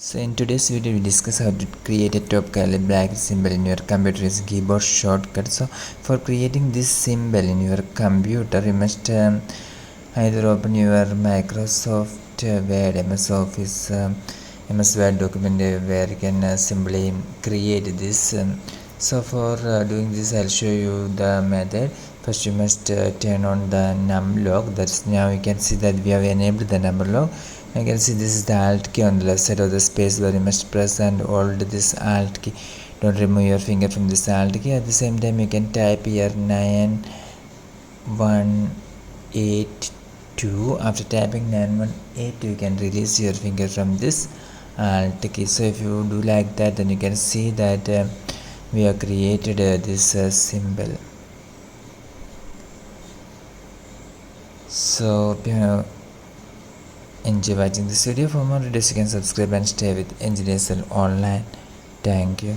So in today's video we discuss how to create a top caliber bracket symbol in your computer using keyboard shortcut. So for creating this symbol in your computer you must either open your Microsoft Word, MS Office, MS Word document where you can simply create this. So for doing this I'll show you the method. First you must turn on the num lock. That's now you can see that we have enabled the number lock. You can see this is the alt key on the left side of the space bar. You must press and hold this alt key. Don't remove your finger from this alt key. At the same time you can type here 9182. After typing 9182 you can release your finger from this alt key. So if you do like that, then you can see that we have created this symbol. So enjoy watching this video. For more videos you can subscribe and stay with Engineer Cell Online. Thank you.